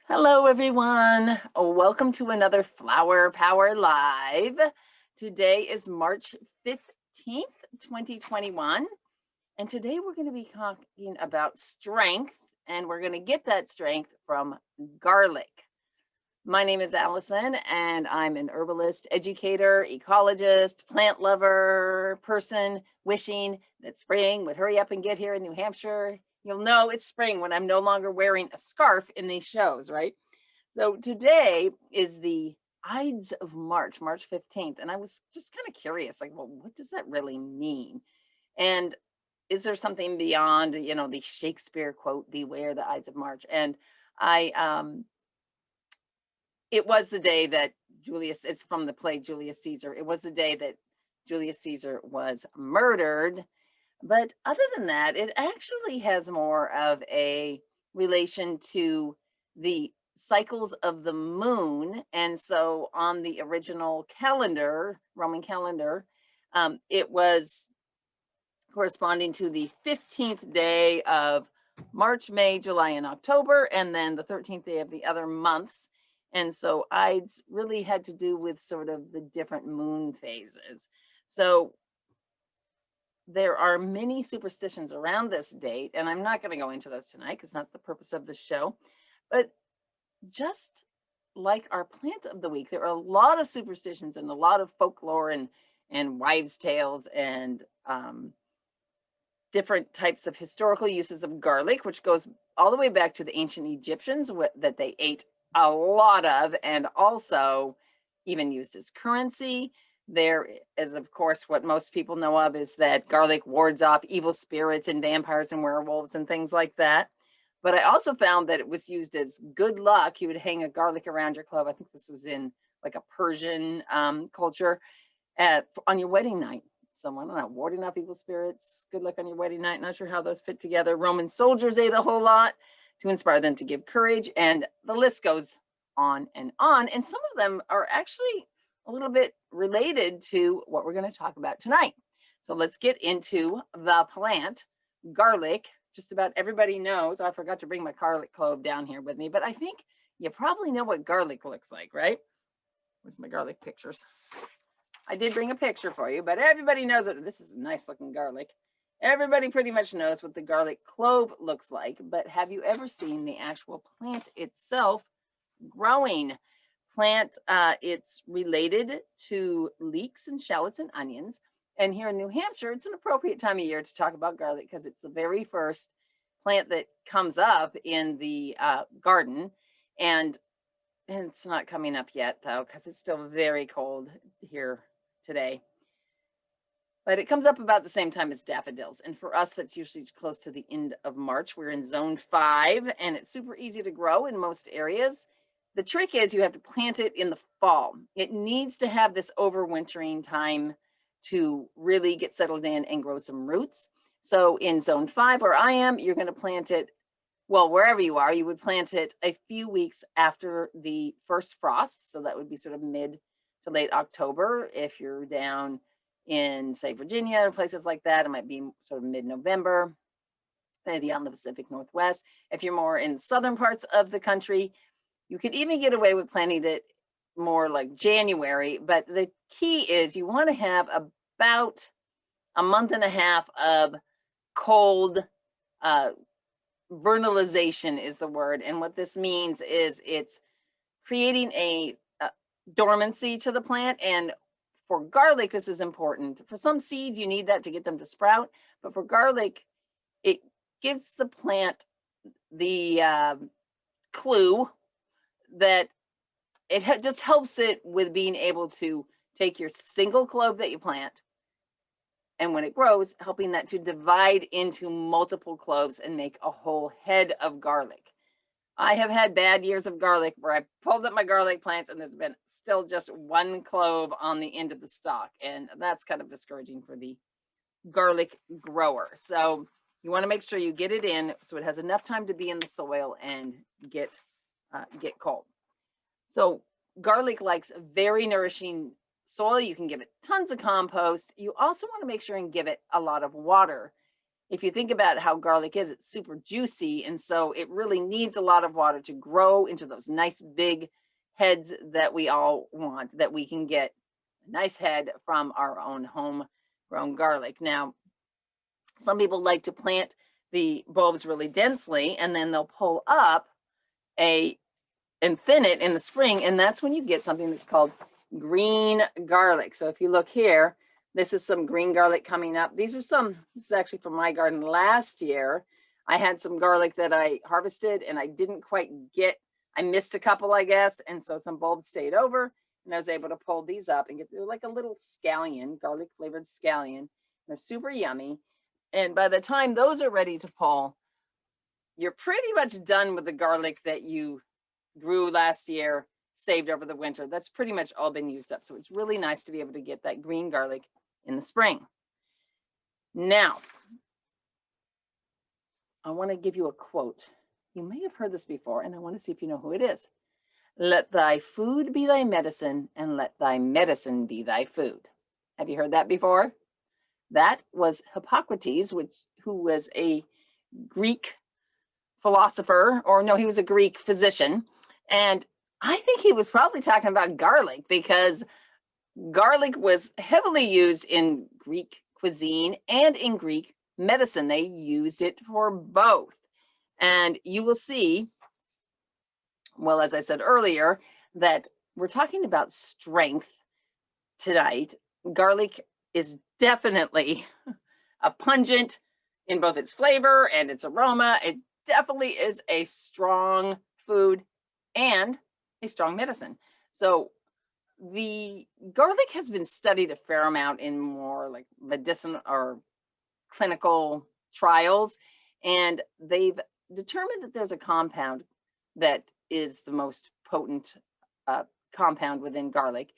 Hello, everyone. Welcome to another Flower Power Live. Today is March 15th, 2021. And today we're going to be talking about strength, and we're going to get that strength from garlic. My name is Allison, and I'm an herbalist, educator, ecologist, plant lover, person wishing that spring would hurry up and get here in New Hampshire. You'll know it's spring when I'm no longer wearing a scarf in these shows, right? So today is the Ides of March, March 15th. And I was just kind of curious, like, well, what does that really mean? And is there something beyond, the Shakespeare quote, beware the Ides of March? And I it was the day that it's from the play Julius Caesar. It was the day that Julius Caesar was murdered. But other than that, it actually has more of a relation to the cycles of the moon. And so on the original calendar, Roman calendar, it was corresponding to the 15th day of March, May, July, and October, and then the 13th day of the other months. And so Ides really had to do with sort of the different moon phases. So there are many superstitions around this date, and I'm not going to go into those tonight because not the purpose of the show. But just like our plant of the week, there are a lot of superstitions and a lot of folklore and wives' tales and different types of historical uses of garlic, which goes all the way back to the ancient Egyptians that they ate a lot of, and also even used as currency. There is, of course, what most people know of is that garlic wards off evil spirits and vampires and werewolves and things like that. But I also found that it was used as good luck. You would hang a garlic around your clove. I think this was in like a Persian culture on your wedding night. So I don't know, warding off evil spirits, good luck on your wedding night. Not sure how those fit together. Roman soldiers ate a whole lot to inspire them to give courage, and the list goes on. And some of them are actually a little bit related to what we're going to talk about tonight. So let's get into the plant, garlic. Just about everybody knows. I forgot to bring my garlic clove down here with me, but I think you probably know what garlic looks like, right? Where's my garlic pictures? I did bring a picture for you, but everybody knows it. This is a nice looking garlic. Everybody pretty much knows what the garlic clove looks like, but have you ever seen the actual plant itself growing? It's related to leeks and shallots and onions. And here in New Hampshire, it's an appropriate time of year to talk about garlic because it's the very first plant that comes up in the garden. And it's not coming up yet, though, because it's still very cold here today. But it comes up about the same time as daffodils. And for us, that's usually close to the end of March. We're in zone 5, and it's super easy to grow in most areas. The trick is you have to plant it in the fall. It needs to have this overwintering time to really get settled in and grow some roots. So in zone 5, where I am, you're going to plant it, well, wherever you are, you would plant it a few weeks after the first frost. So that would be sort of mid to late October. If you're down in, say, Virginia or places like that, it might be sort of mid-November, maybe on the Pacific Northwest. If you're more in southern parts of the country, you could even get away with planting it more like January. But the key is you want to have about a month and a half of cold, vernalization is the word. And what this means is it's creating a dormancy to the plant. And for garlic, this is important. For some seeds, you need that to get them to sprout. But for garlic, it gives the plant the clue that it just helps it with being able to take your single clove that you plant, and when it grows, helping that to divide into multiple cloves and make a whole head of garlic. I have had bad years of garlic where I pulled up my garlic plants and there's been still just one clove on the end of the stalk. And that's kind of discouraging for the garlic grower. So you want to make sure you get it in so it has enough time to be in the soil and get cold. So garlic likes very nourishing soil. You can give it tons of compost. You also want to make sure and give it a lot of water. if you think about how garlic is, it's super juicy. And so it really needs a lot of water to grow into those nice big heads that we all want, that we can get a nice head from our own homegrown garlic. Now, some people like to plant the bulbs really densely and then they'll pull up a and thin it in the spring. And that's when you get something that's called green garlic. So if you look here, this is some green garlic coming up. This is actually from my garden last year. I had some garlic that I harvested and I didn't quite I missed a couple, I guess. And so some bulbs stayed over and I was able to pull these up and they're like a little scallion, garlic flavored scallion. They're super yummy. And by the time those are ready to pull, you're pretty much done with the garlic that you grew last year, saved over the winter. That's pretty much all been used up. So it's really nice to be able to get that green garlic in the spring. Now, I want to give you a quote. You may have heard this before, and I want to see if you know who it is. Let thy food be thy medicine, and let thy medicine be thy food. Have you heard that before? That was Hippocrates, who was a Greek philosopher, or no, he was a Greek physician. And I think he was probably talking about garlic because garlic was heavily used in Greek cuisine and in Greek medicine. They used it for both. And you will see, well, as I said earlier, that we're talking about strength tonight. Garlic is definitely a pungent in both its flavor and its aroma. It definitely is a strong food and a strong medicine. So the garlic has been studied a fair amount in more like medicinal or clinical trials, and they've determined that there's a compound that is the most potent compound within garlic,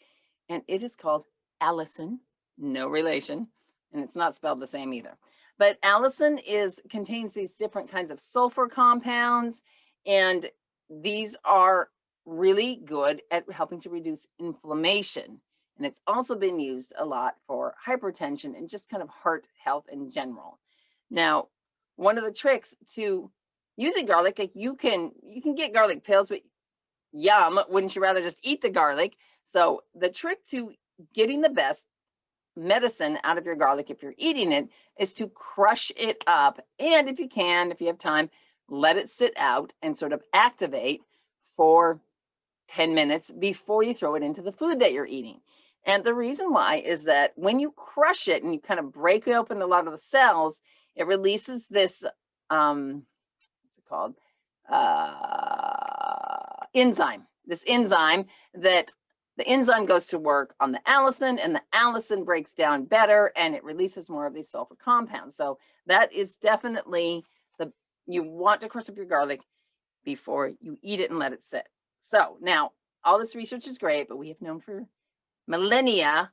and it is called allicin, no relation, and it's not spelled the same either. But allicin contains these different kinds of sulfur compounds, and these are really good at helping to reduce inflammation. And it's also been used a lot for hypertension and just kind of heart health in general. Now, one of the tricks to using garlic, like you can get garlic pills, but yum, wouldn't you rather just eat the garlic? So the trick to getting the best medicine out of your garlic, if you're eating it, is to crush it up. And if you have time, let it sit out and sort of activate for 10 minutes before you throw it into the food that you're eating. And the reason why is that when you crush it and you kind of break open a lot of the cells, it releases this, what's it called? Enzyme. This enzyme that the enzyme goes to work on the allicin, and the allicin breaks down better and it releases more of these sulfur compounds. So that is definitely you want to crush up your garlic before you eat it and let it sit. So now all this research is great, but we have known for millennia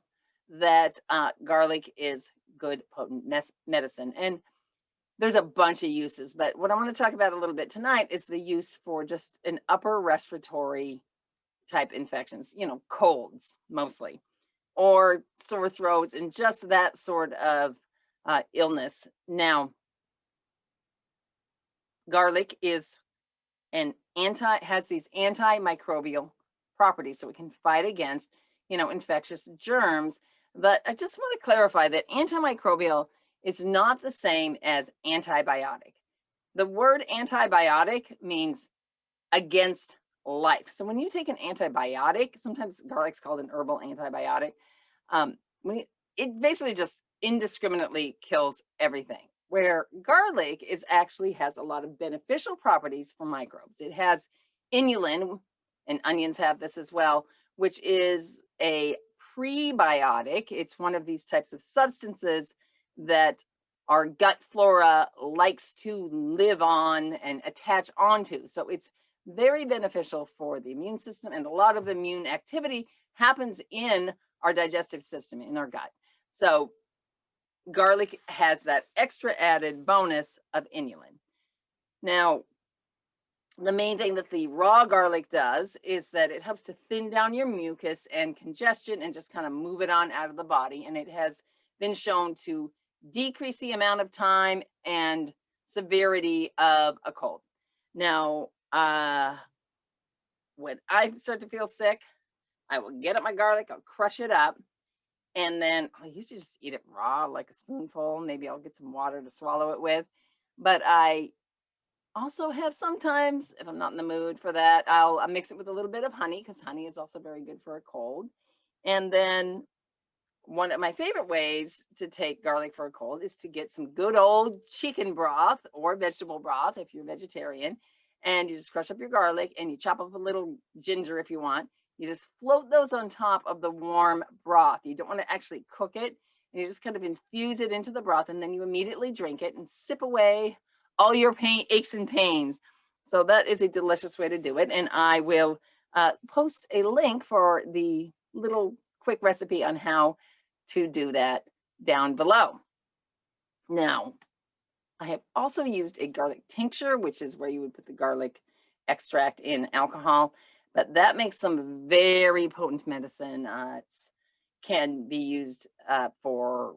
that garlic is good, potent medicine. And there's a bunch of uses, but what I want to talk about a little bit tonight is the use for just an upper respiratory type infections, colds mostly, or sore throats and just that sort of illness. Now, garlic has these antimicrobial properties, so it can fight against, infectious germs. But I just want to clarify that antimicrobial is not the same as antibiotic. The word antibiotic means against life. So when you take an antibiotic, sometimes garlic's called an herbal antibiotic, it basically just indiscriminately kills everything. Where garlic actually has a lot of beneficial properties for microbes. It has inulin, and onions have this as well, which is a prebiotic. It's one of these types of substances that our gut flora likes to live on and attach onto. So it's very beneficial for the immune system, and a lot of immune activity happens in our digestive system, in our gut. So garlic has that extra added bonus of inulin. Now, the main thing that the raw garlic does is that it helps to thin down your mucus and congestion and just kind of move it on out of the body. And it has been shown to decrease the amount of time and severity of a cold. Now, when I start to feel sick, I will get up my garlic, I'll crush it up, and then I usually just eat it raw, like a spoonful. Maybe I'll get some water to swallow it with. But I also have sometimes, if I'm not in the mood for that, I'll mix it with a little bit of honey because honey is also very good for a cold. And then one of my favorite ways to take garlic for a cold is to get some good old chicken broth or vegetable broth if you're vegetarian. And you just crush up your garlic and you chop up a little ginger if you want. You just float those on top of the warm broth. You don't want to actually cook it. And you just kind of infuse it into the broth and then you immediately drink it and sip away all your pain, aches and pains. So that is a delicious way to do it. And I will post a link for the little quick recipe on how to do that down below. Now, I have also used a garlic tincture, which is where you would put the garlic extract in alcohol, but that makes some very potent medicine. It can be used for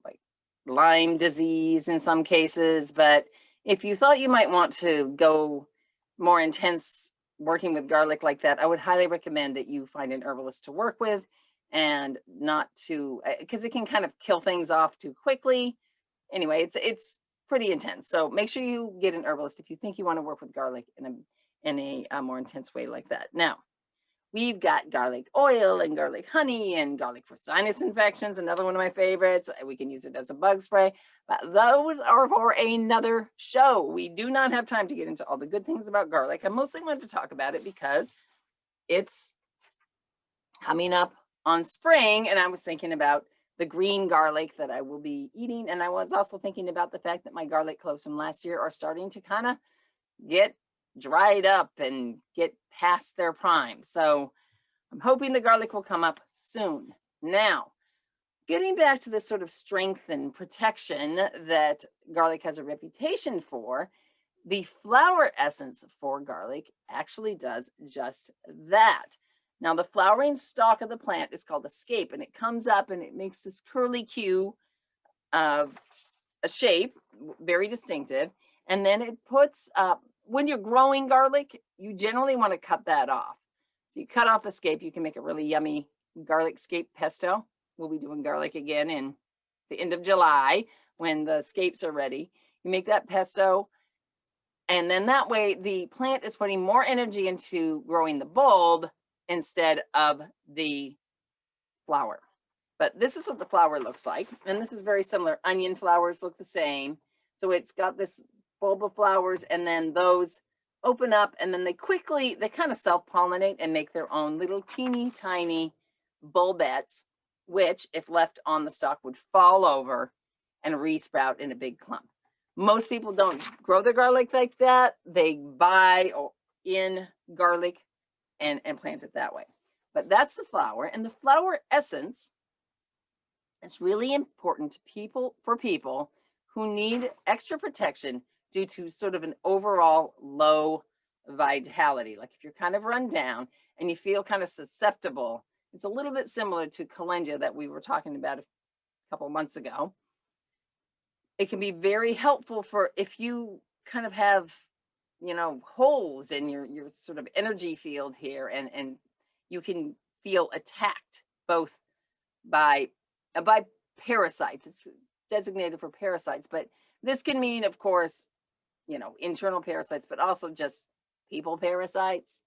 like Lyme disease in some cases, but if you thought you might want to go more intense working with garlic like that, I would highly recommend that you find an herbalist to work with and not to, because it can kind of kill things off too quickly. Anyway, it's pretty intense. So make sure you get an herbalist if you think you want to work with garlic in a more intense way like that. Now, we've got garlic oil and garlic honey and garlic for sinus infections, another one of my favorites. We can use it as a bug spray, but those are for another show. We do not have time to get into all the good things about garlic. I mostly wanted to talk about it because it's coming up on spring, and I was thinking about the green garlic that I will be eating. And I was also thinking about the fact that my garlic cloves from last year are starting to kind of get dried up and get past their prime. So I'm hoping the garlic will come up soon. Now, getting back to this sort of strength and protection that garlic has a reputation for, the flower essence for garlic actually does just that. Now, the flowering stalk of the plant is called a scape, and it comes up and it makes this curly Q of a shape, very distinctive. And then it puts up, when you're growing garlic, you generally want to cut that off. So you cut off the scape, you can make a really yummy garlic scape pesto. We'll be doing garlic again in the end of July when the scapes are ready. You make that pesto. And then that way the plant is putting more energy into growing the bulb instead of the flower. But this is what the flower looks like. And this is very similar. Onion flowers look the same. So it's got this bulb of flowers and then those open up and then they kind of self-pollinate and make their own little teeny tiny bulbets, which if left on the stalk would fall over and resprout in a big clump. Most people don't grow their garlic like that. They buy in garlic and plant it that way. But that's the flower, and the flower essence is really important to people who need extra protection due to sort of an overall low vitality. Like if you're kind of run down and you feel kind of susceptible, it's a little bit similar to calendula that we were talking about a couple months ago. It can be very helpful for if you kind of have, holes in your sort of energy field here, and you can feel attacked both by parasites. It's designated for parasites, but this can mean, of course, internal parasites, but also just people parasites,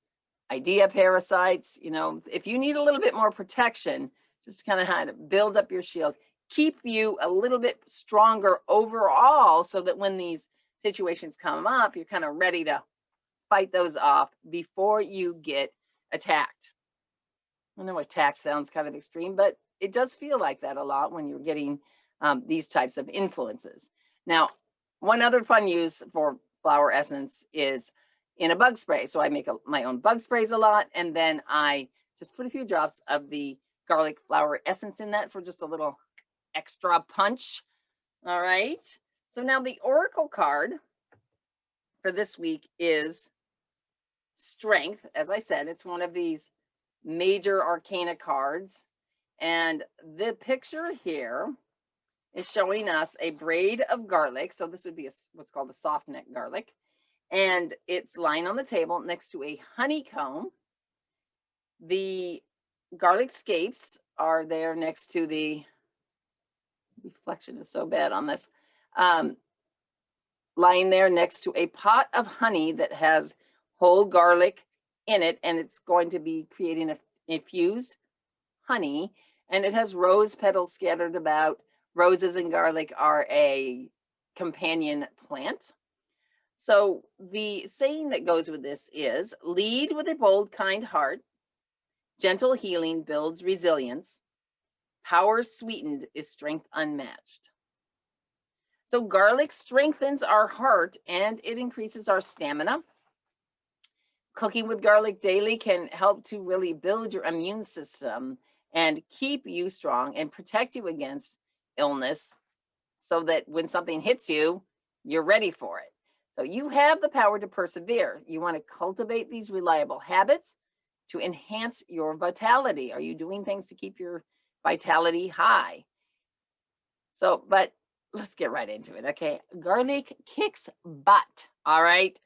idea parasites. If you need a little bit more protection, just kind of build up your shield, keep you a little bit stronger overall so that when these situations come up, you're kind of ready to fight those off before you get attacked. I know attack sounds kind of extreme, but it does feel like that a lot when you're getting these types of influences. Now, one other fun use for flower essence is in a bug spray. So I make my own bug sprays a lot, and then I just put a few drops of the garlic flower essence in that for just a little extra punch. All right. So now the oracle card for this week is Strength. As I said, it's one of these major arcana cards. And the picture here is showing us a braid of garlic. So this would be what's called a soft neck garlic. And it's lying on the table next to a honeycomb. The garlic scapes are there next to the reflection is so bad on this. Lying there next to a pot of honey that has whole garlic in it, and it's going to be creating a infused honey, and it has rose petals scattered about. Roses and garlic are a companion plant. So the saying that goes with this is, lead with a bold, kind heart. Gentle healing builds resilience. Power sweetened is strength unmatched. So garlic strengthens our heart and it increases our stamina. Cooking with garlic daily can help to really build your immune system and keep you strong and protect you against illness so that when something hits you, you're ready for it. So you have the power to persevere. You want to cultivate these reliable habits to enhance your vitality. Are you doing things to keep your vitality high? So, but let's get right into it, okay? Garlic kicks butt, all right?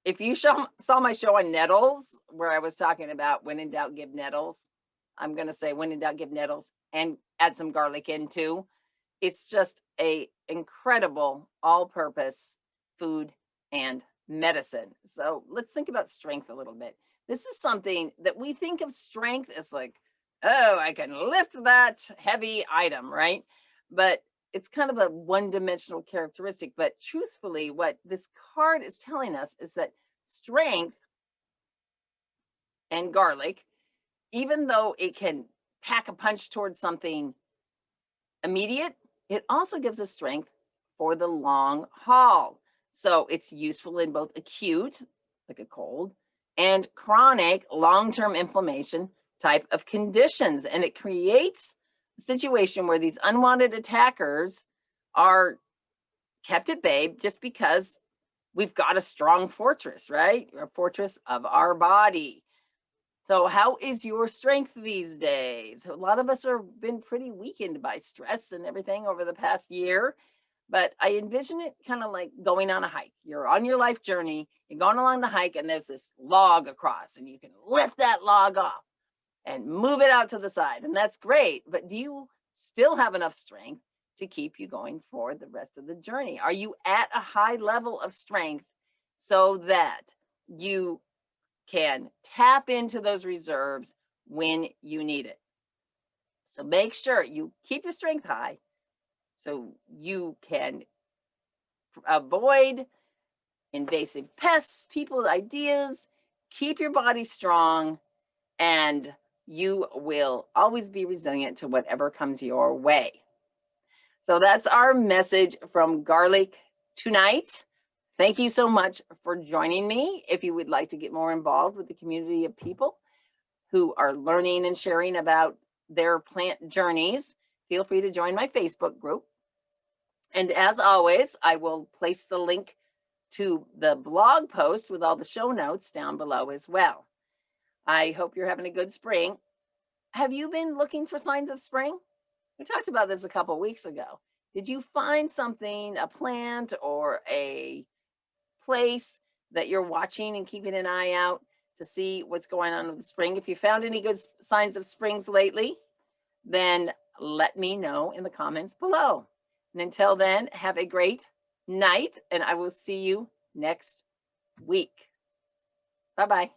If you saw my show on nettles, where I was talking about when in doubt, give nettles, I'm going to say when in doubt, give nettles and add some garlic in too. It's just a incredible all-purpose food and medicine. So let's think about strength a little bit. This is something that we think of strength as like, oh, I can lift that heavy item, right? But it's kind of a one-dimensional characteristic. But truthfully, what this card is telling us is that strength and garlic, even though it can pack a punch towards something immediate, it also gives us strength for the long haul. So it's useful in both acute, like a cold, and chronic long-term inflammation type of conditions. And it creates a situation where these unwanted attackers are kept at bay just because we've got a strong fortress, right? A fortress of our body. So how is your strength these days? A lot of us have been pretty weakened by stress and everything over the past year, but I envision it kind of like going on a hike. You're on your life journey, you're going along the hike, and there's this log across, and you can lift that log off and move it out to the side, and that's great, but do you still have enough strength to keep you going for the rest of the journey? Are you at a high level of strength so that you can tap into those reserves when you need it? So make sure you keep your strength high so you can avoid invasive pests, people, ideas, keep your body strong, and you will always be resilient to whatever comes your way. So that's our message from garlic tonight. Thank you so much for joining me. If you would like to get more involved with the community of people who are learning and sharing about their plant journeys, feel free to join my Facebook group. And as always, I will place the link to the blog post with all the show notes down below as well. I hope you're having a good spring. Have you been looking for signs of spring? We talked about this a couple of weeks ago. Did you find something, a plant or a place that you're watching and keeping an eye out to see what's going on with the spring? If you found any good signs of springs lately, then let me know in the comments below. And until then, have a great night, and I will see you next week. Bye-bye.